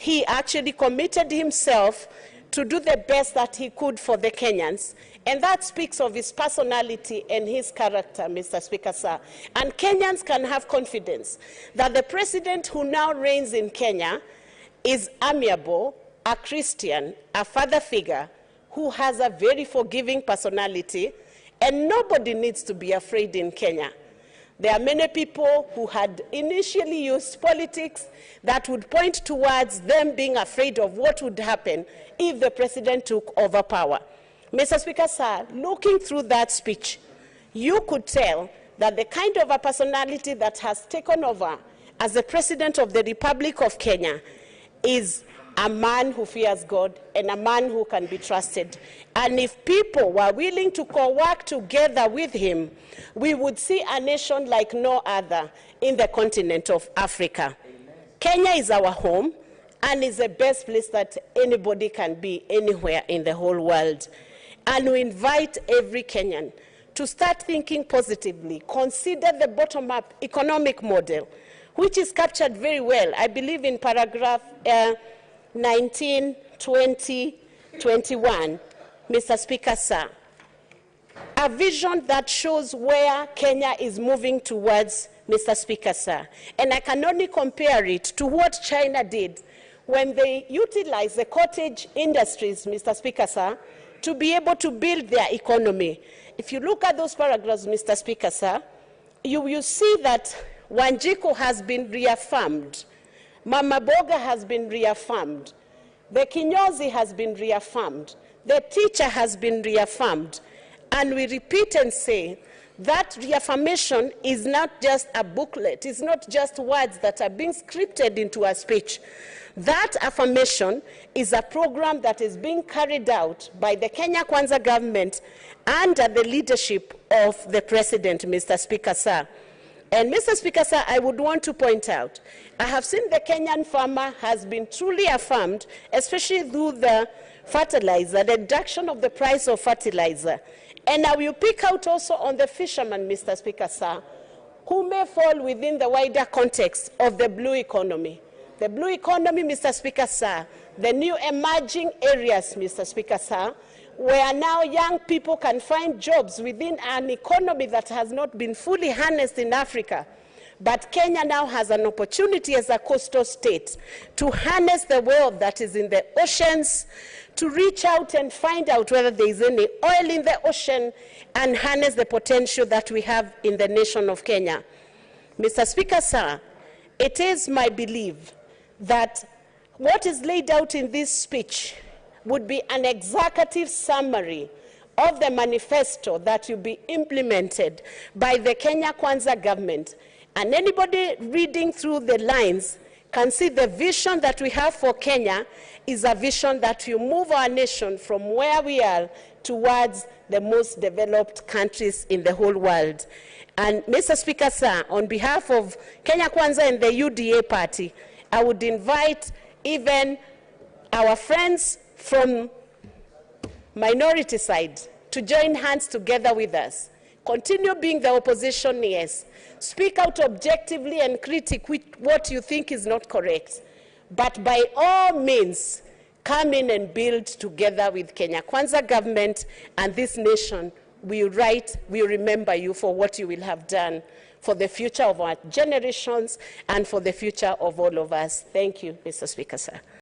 he actually committed himself to do the best that he could for the Kenyans. And that speaks of his personality and his character, Mr. Speaker, sir. And Kenyans can have confidence that the president who now reigns in Kenya is amiable, a Christian, a father figure, who has a very forgiving personality, and nobody needs to be afraid in Kenya. There are many people who had initially used politics that would point towards them being afraid of what would happen if the president took over power. Mr. Speaker, sir, looking through that speech, you could tell that the kind of a personality that has taken over as the President of the Republic of Kenya is a man who fears God and a man who can be trusted. And if people were willing to work together with him, we would see a nation like no other in the continent of Africa. Amen. Kenya is our home and is the best place that anybody can be anywhere in the whole world. And we invite every Kenyan to start thinking positively, consider the bottom-up economic model, which is captured very well, I believe, in paragraph 19, 20, 21, Mr. Speaker, sir. A vision that shows where Kenya is moving towards, Mr. Speaker, sir. And I can only compare it to what China did when they utilized the cottage industries, Mr. Speaker, sir, to be able to build their economy. If you look at those paragraphs, Mr. Speaker, sir, you will see that Wanjiku has been reaffirmed. Mama Boga has been reaffirmed. The Kinyozi has been reaffirmed. The teacher has been reaffirmed. And we repeat and say that reaffirmation is not just a booklet. It's not just words that are being scripted into a speech. That affirmation is a program that is being carried out by the Kenya Kwanza government under the leadership of the President, Mr. Speaker, sir. And Mr. Speaker, sir, I would want to point out, I have seen the Kenyan farmer has been truly affirmed, especially through the fertilizer, the reduction of the price of fertilizer. And I will pick out also on the fishermen, Mr. Speaker, sir, who may fall within the wider context of the blue economy. The blue economy, Mr. Speaker, sir, the new emerging areas, Mr. Speaker, sir, where now young people can find jobs within an economy that has not been fully harnessed in Africa. But Kenya now has an opportunity as a coastal state to harness the wealth that is in the oceans, to reach out and find out whether there is any oil in the ocean and harness the potential that we have in the nation of Kenya. Mr. Speaker, sir, it is my belief that what is laid out in this speech would be an executive summary of the manifesto that will be implemented by the Kenya Kwanza government. And anybody reading through the lines can see the vision that we have for Kenya is a vision that will move our nation from where we are towards the most developed countries in the whole world. And Mr. Speaker, sir, on behalf of Kenya Kwanza and the UDA party, I would invite even our friends from minority side to join hands together with us. Continue being the opposition, yes. Speak out objectively and critique what you think is not correct. But by all means, come in and build together with Kenya Kwanza government and this nation. We remember you for what you will have done for the future of our generations and for the future of all of us. Thank you, Mr. Speaker, sir.